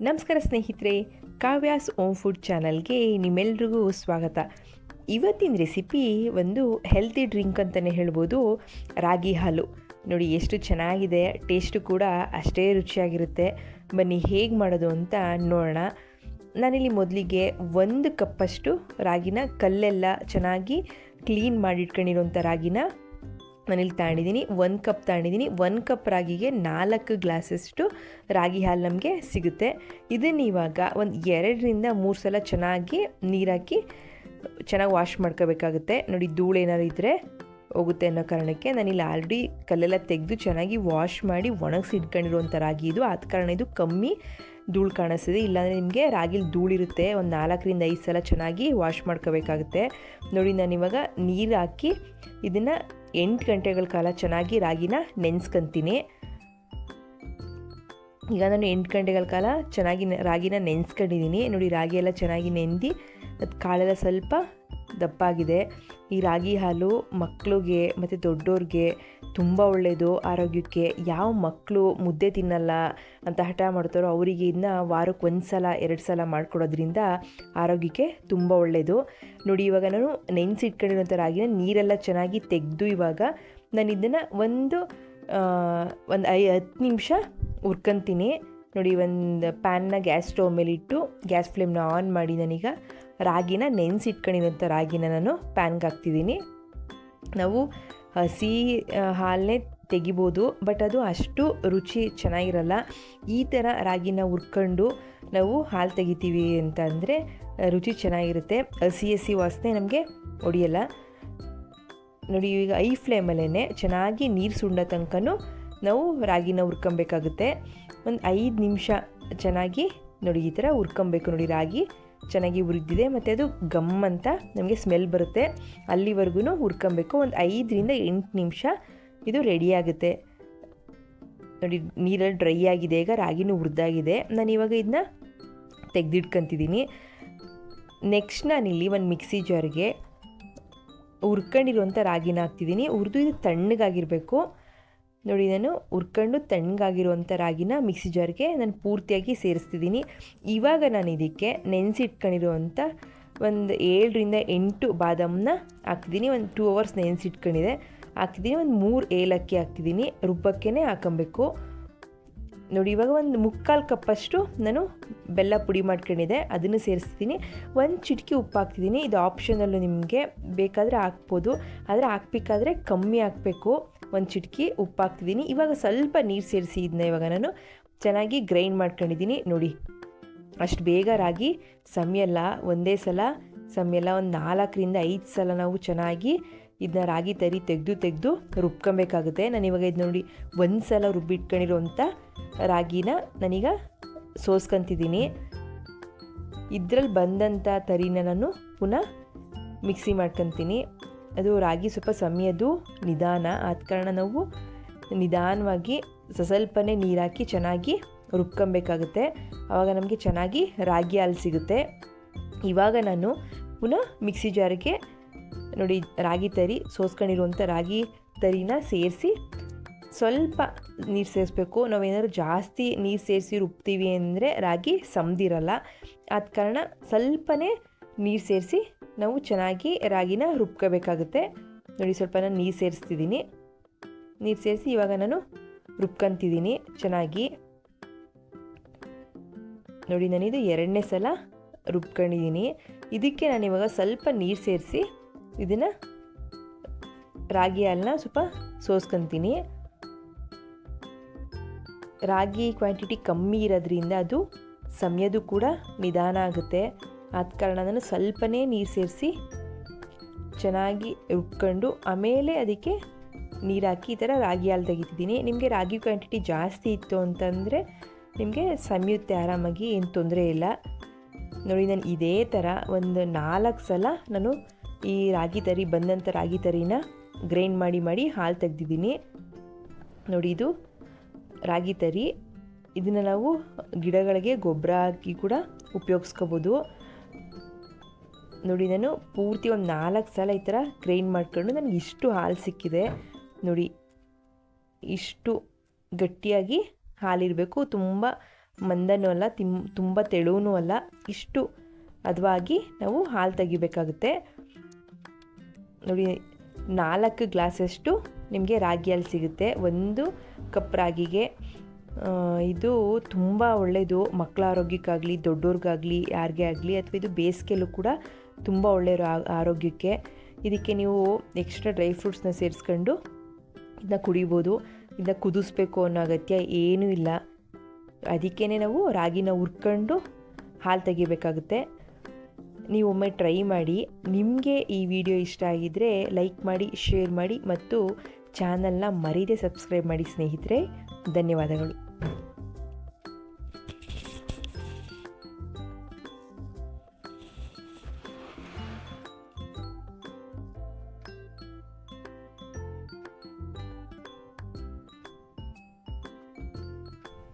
ನಮಸ್ಕಾರ ಸ್ನೇಹಿತರೆ, Kavya's ohm food ಚಾನಲ್ಗೆ ನಿಮ್ಮೆಲ್ರಿಗೂ ಸ್ವಾಗತ. ಇವತ್ತಿನ ರೆಸಿಪಿ ಒಂದು ಹೆಲ್ತಿ ಡ್ರಿಂಕ್ ಅಂತಲೇ ಹೇಳ್ಬೋದು. ರಾಗಿ ಹಾಲು ನೋಡಿ ಎಷ್ಟು ಚೆನ್ನಾಗಿದೆ, ಟೇಸ್ಟು ಕೂಡ ಅಷ್ಟೇ ರುಚಿಯಾಗಿರುತ್ತೆ. ಬನ್ನಿ ಹೇಗೆ ಮಾಡೋದು ಅಂತ ನೋಡೋಣ. ನಾನಿಲ್ಲಿ ಮೊದಲಿಗೆ 1 ಕಪ್ಪಷ್ಟು ರಾಗಿನ ಕಲ್ಲೆಲ್ಲ ಚೆನ್ನಾಗಿ ಕ್ಲೀನ್ ಮಾಡಿಟ್ಕೊಂಡಿರೋಂಥ ರಾಗಿನ ನಾನಿಲ್ಲಿ ತಗೊಂಡಿದ್ದೀನಿ. 1 ಕಪ್ ತಗೊಂಡಿದ್ದೀನಿ. 1 ಕಪ್ ರಾಗಿಗೆ 4 ಗ್ಲಾಸಷ್ಟು ರಾಗಿ ಹಾಲು ನಮಗೆ ಸಿಗುತ್ತೆ. ಇದನ್ನು ಇವಾಗ ಒಂದು 2ರಿಂದ 3 ಸಲ ಚೆನ್ನಾಗಿ ನೀರಾಕಿ ಚೆನ್ನಾಗಿ ವಾಶ್ ಮಾಡ್ಕೋಬೇಕಾಗುತ್ತೆ. ನೋಡಿ, ಧೂಳು ಏನಾದ್ರು ಇದ್ದರೆ ಹೋಗುತ್ತೆ ಅನ್ನೋ ಕಾರಣಕ್ಕೆ ನಾನಿಲ್ಲಿ ಆಲ್ರೆಡಿ ಕಲ್ಲೆಲ್ಲ ತೆಗೆದು ಚೆನ್ನಾಗಿ ವಾಶ್ ಮಾಡಿ ಒಣಗಿಸಿ ಇಟ್ಕೊಂಡಿರುವಂಥ ರಾಗಿ ಇದು. ಆದ ಕಾರಣ ಇದು ಕಮ್ಮಿ ಧೂಳು ಕಾಣಿಸ್ತಿದೆ. ಇಲ್ಲಾಂದರೆ ನಿಮಗೆ ರಾಗಿಲಿ ಧೂಳಿರುತ್ತೆ. ಒಂದು 4ರಿಂದ 5 ಸಲ ಚೆನ್ನಾಗಿ ವಾಶ್ ಮಾಡ್ಕೋಬೇಕಾಗುತ್ತೆ. ನೋಡಿ, ನಾನಿವಾಗ ನೀರು ಹಾಕಿ ಇದನ್ನು 8 ಗಂಟೆಗಳ ಕಾಲ ಚೆನ್ನಾಗಿ ರಾಗಿನ ನೆನೆಸ್ಕೊಂತೀನಿ. ಈಗ ನಾನು 8 ಗಂಟೆಗಳ ಕಾಲ ಚೆನ್ನಾಗಿ ರಾಗಿನ ನೆನೆಸ್ಕೊಂಡಿದ್ದೀನಿ. ನೋಡಿ, ರಾಗಿ ಎಲ್ಲ ಚೆನ್ನಾಗಿ ನೆಂದು ಅದು ಕಾಳೆಲ್ಲ ಸ್ವಲ್ಪ ದಪ್ಪಾಗಿದೆ. ಈ ರಾಗಿ ಹಾಲು ಮಕ್ಕಳಿಗೆ ಮತ್ತು ದೊಡ್ಡೋರಿಗೆ ತುಂಬ ಒಳ್ಳೆಯದು ಆರೋಗ್ಯಕ್ಕೆ. ಯಾವ ಮಕ್ಕಳು ಮುದ್ದೆ ತಿನ್ನಲ್ಲ ಅಂತ ಹಠ ಮಾಡ್ತಾರೋ ಅವರಿಗೆ ಇದನ್ನ ವಾರಕ್ಕೆ 1 ಸಲ 2 ಸಲ ಮಾಡಿಕೊಡೋದ್ರಿಂದ ಆರೋಗ್ಯಕ್ಕೆ ತುಂಬ ಒಳ್ಳೆಯದು. ನೋಡಿ, ಇವಾಗ ನಾನು ನೆನೆಸಿಟ್ಕೊಂಡಿರೋಂಥ ರಾಗಿನ ನೀರೆಲ್ಲ ಚೆನ್ನಾಗಿ ತೆಗೆದು ಇವಾಗ ನಾನು ಇದನ್ನು ಒಂದು 10 ನಿಮಿಷ ಹುರ್ಕೊಂತೀನಿ. ನೋಡಿ, ಒಂದು ಪ್ಯಾನ್ನ ಗ್ಯಾಸ್ ಸ್ಟವ್ ಮೇಲೆ ಇಟ್ಟು ಗ್ಯಾಸ್ ಫ್ಲೇಮ್ನ ಆನ್ ಮಾಡಿ ನಾನೀಗ ರಾಗಿನ ನೆನೆಸಿಟ್ಕೊಂಡಿರೋಂಥ ರಾಗಿನ ನಾನು ಪ್ಯಾನ್ಗೆ ಹಾಕ್ತಿದ್ದೀನಿ. ನಾವು ಹಸಿ ಹಾಲನ್ನೇ ತೆಗಿಬೋದು, ಬಟ್ ಅದು ಅಷ್ಟು ರುಚಿ ಚೆನ್ನಾಗಿರಲ್ಲ. ಈ ಥರ ರಾಗಿನ ಹುರ್ಕೊಂಡು ನಾವು ಹಾಲು ತೆಗಿತೀವಿ ಅಂತ ಅಂದರೆ ರುಚಿ ಚೆನ್ನಾಗಿರುತ್ತೆ. ಹಸಿ ವಾಸನೆ ನಮಗೆ ಹೊಡಿಯಲ್ಲ. ನೋಡಿ, ಈಗ ಐ ಫ್ಲೇಮಲ್ಲೇ ಚೆನ್ನಾಗಿ ನೀರು ಸುಂಡೋ ತನಕನೂ ನಾವು ರಾಗಿನ ಹುರ್ಕೊಬೇಕಾಗುತ್ತೆ. ಒಂದು 5 ನಿಮಿಷ ಚೆನ್ನಾಗಿ ನೋಡಿ ಈ ಥರ ಹುರ್ಕೊಬೇಕು. ನೋಡಿ, ರಾಗಿ ಚೆನ್ನಾಗಿ ಹುರಿದಿದೆ ಮತ್ತು ಅದು ಗಮ್ ಅಂತ ನಮಗೆ ಸ್ಮೆಲ್ ಬರುತ್ತೆ. ಅಲ್ಲಿವರೆಗೂ ಹುರ್ಕೊಬೇಕು. ಒಂದು 5ರಿಂದ 8 ನಿಮಿಷ ಇದು ರೆಡಿಯಾಗುತ್ತೆ. ನೋಡಿ, ನೀರಲ್ಲಿ ಡ್ರೈ ಆಗಿದೆ. ಈಗ ರಾಗಿನೂ ಹುರಿದಾಗಿದೆ. ನಾನು ಇವಾಗ ಇದನ್ನ ತೆಗೆದಿಟ್ಕೊತಿದ್ದೀನಿ. ನೆಕ್ಸ್ಟ್ ನಾನಿಲ್ಲಿ ಒಂದು ಮಿಕ್ಸಿ ಜಾರ್ಗೆ ಹುರ್ಕೊಂಡಿರುವಂಥ ರಾಗಿನ ಹಾಕ್ತಿದ್ದೀನಿ. ಹುರಿದು ಇದು ತಣ್ಣಗಾಗಿರಬೇಕು. ನೋಡಿ, ನಾನು ಹುರ್ಕೊಂಡು ತಣ್ಣಗಾಗಿರುವಂಥ ರಾಗಿನ ಮಿಕ್ಸಿ ಜಾರ್ಗೆ ನಾನು ಪೂರ್ತಿಯಾಗಿ ಸೇರಿಸ್ತಿದ್ದೀನಿ. ಇವಾಗ ನಾನು ಇದಕ್ಕೆ ನೆನೆಸಿಟ್ಕೊಂಡಿರುವಂಥ ಒಂದು 7ರಿಂದ 8 ಬಾದಾಮನ್ನ ಹಾಕ್ತಿದ್ದೀನಿ. ಒಂದು 2 ಅವರ್ಸ್ ನೆನೆಸಿಟ್ಕೊಂಡಿದೆ ಹಾಕ್ತಿದ್ದೀನಿ. ಒಂದು 3 ಏಲಕ್ಕಿ ಹಾಕ್ತಿದ್ದೀನಿ. ರುಬ್ಬಕ್ಕೇ ಹಾಕೊಬೇಕು. ನೋಡಿ, ಇವಾಗ ಒಂದು 3/4 ಕಪ್ಪಷ್ಟು ನಾನು ಬೆಲ್ಲ ಪುಡಿ ಮಾಡ್ಕೊಂಡಿದ್ದೆ, ಅದನ್ನು ಸೇರಿಸ್ತೀನಿ. 1 ಚಿಟಿಕೆ ಉಪ್ಪು ಹಾಕ್ತಿದ್ದೀನಿ. ಇದು ಆಪ್ಷನಲ್ಲು, ನಿಮಗೆ ಬೇಕಾದರೆ ಹಾಕ್ಬೋದು, ಆದರೆ ಹಾಕ್ಬೇಕಾದ್ರೆ ಕಮ್ಮಿ ಹಾಕಬೇಕು. 1 ಚಿಟಿಕೆ ಉಪ್ಪು ಹಾಕ್ತಿದ್ದೀನಿ. ಇವಾಗ ಸ್ವಲ್ಪ ನೀರು ಸೇರಿಸಿ ಇದನ್ನ ಇವಾಗ ನಾನು ಚೆನ್ನಾಗಿ ಗ್ರೈಂಡ್ ಮಾಡ್ಕೊಂಡಿದ್ದೀನಿ. ನೋಡಿ, ಅಷ್ಟು ಬೇಗ ರಾಗಿ ಸಮಿಯಲ್ಲ, ಒಂದೇ ಸಲ ಸಮಿಯಲ್ಲ. ಒಂದು 4ರಿಂದ 5 ಸಲ ನಾವು ಚೆನ್ನಾಗಿ ಇದನ್ನ ರಾಗಿ ತರಿ ತೆಗೆದು ರುಬ್ಕೊಬೇಕಾಗುತ್ತೆ. ನಾನಿವಾಗ ಇದು ನೋಡಿ 1 ಸಲ ರುಬ್ಬಿಟ್ಕೊಂಡಿರೋಂಥ ರಾಗಿನ ನಾನೀಗ ಸೋಸ್ಕೊತಿದ್ದೀನಿ. ಇದರಲ್ಲಿ ಬಂದಂಥ ತರಿನ ನಾನು ಪುನಃ ಮಿಕ್ಸಿ ಮಾಡ್ಕೊತೀನಿ. ಅದು ರಾಗಿ ಸ್ವಲ್ಪ ಸಮಿಯೋದು ನಿಧಾನ, ಆದ ಕಾರಣ ನಾವು ನಿಧಾನವಾಗಿ ಸ್ವಲ್ಪನೇ ನೀರು ಹಾಕಿ ಚೆನ್ನಾಗಿ ರುಬ್ಕೊಬೇಕಾಗುತ್ತೆ. ಆವಾಗ ನಮಗೆ ಚೆನ್ನಾಗಿ ರಾಗಿ ಹಾಲು ಸಿಗುತ್ತೆ. ಇವಾಗ ನಾನು ಪುನಃ ಮಿಕ್ಸಿ ಜಾರಿಗೆ ನೋಡಿ ರಾಗಿ ತರಿ ಸೋಸ್ಕೊಂಡಿರುವಂಥ ರಾಗಿ ತರಿನ ಸೇರಿಸಿ ಸ್ವಲ್ಪ ನೀರು ಸೇರಿಸ್ಬೇಕು. ನಾವೇನಾದ್ರು ಜಾಸ್ತಿ ನೀರು ಸೇರಿಸಿ ರುಬ್ತೀವಿ ಅಂದರೆ ರಾಗಿ ಸಮದಿರಲ್ಲ. ಆದ ಕಾರಣ ಸ್ವಲ್ಪನೇ ನೀರು ಸೇರಿಸಿ ನಾವು ಚೆನ್ನಾಗಿ ರಾಗಿನ ರುಬ್ಕೋಬೇಕಾಗುತ್ತೆ. ನೋಡಿ, ಸ್ವಲ್ಪ ನಾನು ನೀರು ಸೇರಿಸ್ತಿದ್ದೀನಿ. ನೀರು ಸೇರಿಸಿ ಇವಾಗ ನಾನು ರುಬ್ಕೊತಿದ್ದೀನಿ ಚೆನ್ನಾಗಿ. ನೋಡಿ, ನಾನಿದು 2ನೇ ಸಲ ರುಬ್ಕೊಂಡಿದ್ದೀನಿ. ಇದಕ್ಕೆ ನಾನಿವಾಗ ಸ್ವಲ್ಪ ನೀರು ಸೇರಿಸಿ ಇದನ್ನು ರಾಗಿ ಹಾಲನ್ನ ಸ್ವಲ್ಪ ಸೋಸ್ಕೊತೀನಿ. ರಾಗಿ ಕ್ವಾಂಟಿಟಿ ಕಮ್ಮಿ ಇರೋದ್ರಿಂದ ಅದು ಸಮಿಯೋದು ಕೂಡ ನಿಧಾನ ಆಗುತ್ತೆ. ಆದ ಕಾರಣ ನಾನು ಸ್ವಲ್ಪನೇ ನೀರು ಸೇರಿಸಿ ಚೆನ್ನಾಗಿ ರುಬ್ಕೊಂಡು ಆಮೇಲೆ ಅದಕ್ಕೆ ನೀರು ಹಾಕಿ ಈ ಥರ ರಾಗಿ ಹಾಲು ತೆಗಿತಿದ್ದೀನಿ. ನಿಮಗೆ ರಾಗಿ ಕ್ವಾಂಟಿಟಿ ಜಾಸ್ತಿ ಇತ್ತು ಅಂತಂದರೆ ನಿಮಗೆ ಸಮಿಯುತ್ತೆ ಆರಾಮಾಗಿ, ಏನು ತೊಂದರೆ ಇಲ್ಲ. ನೋಡಿ, ನಾನು ಇದೇ ಥರ ಒಂದು 4 ಸಲ ನಾನು ಈ ರಾಗಿ ತರಿ ಬಂದಂಥ ರಾಗಿ ತರಿನ ಗ್ರೈಂಡ್ ಮಾಡಿ ಹಾಲು ತೆಗ್ದಿದ್ದೀನಿ. ನೋಡಿ, ಇದು ರಾಗಿ ತರಿ. ಇದನ್ನು ನಾವು ಗಿಡಗಳಿಗೆ ಗೊಬ್ಬರ ಹಾಕಿ ಕೂಡ ಉಪಯೋಗಿಸ್ಕೋಬೋದು. ನೋಡಿ, ನಾನು ಪೂರ್ತಿ ಒಂದು 4 ಸಲ ಈ ಥರ ಗ್ರೈಂಡ್ ಮಾಡ್ಕೊಂಡು ನನಗೆ ಇಷ್ಟು ಹಾಲು ಸಿಕ್ಕಿದೆ. ನೋಡಿ, ಇಷ್ಟು ಗಟ್ಟಿಯಾಗಿ ಹಾಲಿರಬೇಕು. ತುಂಬ ಮಂದನೂ ಅಲ್ಲ, ತುಂಬ ತೆಳುವೂ ಅಲ್ಲ, ಇಷ್ಟು ಹದವಾಗಿ ನಾವು ಹಾಲು ತೆಗಿಬೇಕಾಗುತ್ತೆ. ನೋಡಿ 4 ಗ್ಲಾಸಷ್ಟು ನಿಮಗೆ ರಾಗಿ ಹಾಲು ಸಿಗುತ್ತೆ 1 ಕಪ್ ರಾಗಿಗೆ. ಇದು ತುಂಬ ಒಳ್ಳೆಯದು, ಮಕ್ಕಳ ಆರೋಗ್ಯಕ್ಕಾಗಲಿ ದೊಡ್ಡವ್ರಿಗಾಗಲಿ ಯಾರಿಗೇ ಆಗಲಿ, ಅಥವಾ ಇದು ಬೇಸಿಗೆಯಲ್ಲೂ ಕೂಡ ತುಂಬ ಒಳ್ಳೆಯದು ಆರೋಗ್ಯಕ್ಕೆ. ಇದಕ್ಕೆ ನೀವು ಎಕ್ಸ್ಟ್ರಾ ಡ್ರೈ ಫ್ರೂಟ್ಸ್ನ ಸೇರಿಸ್ಕೊಂಡು ಇದನ್ನ ಕುಡಿಬೋದು. ಇದನ್ನ ಕುದಿಸ್ಬೇಕು ಅನ್ನೋ ಅಗತ್ಯ ಏನೂ ಇಲ್ಲ. ಅದಕ್ಕೇ ನಾವು ರಾಗಿನ ಹುರ್ಕೊಂಡು ಹಾಲು ತೆಗಿಬೇಕಾಗುತ್ತೆ. ನೀವು ಒಮ್ಮೆ ಟ್ರೈ ಮಾಡಿ. ನಿಮಗೆ ಈ ವಿಡಿಯೋ ಇಷ್ಟ ಆಗಿದ್ದರೆ ಲೈಕ್ ಮಾಡಿ, ಶೇರ್ ಮಾಡಿ ಮತ್ತು ಚಾನಲ್ನ ಮರೀದೆ ಸಬ್ಸ್ಕ್ರೈಬ್ ಮಾಡಿ ಸ್ನೇಹಿತರೆ. ಧನ್ಯವಾದಗಳು.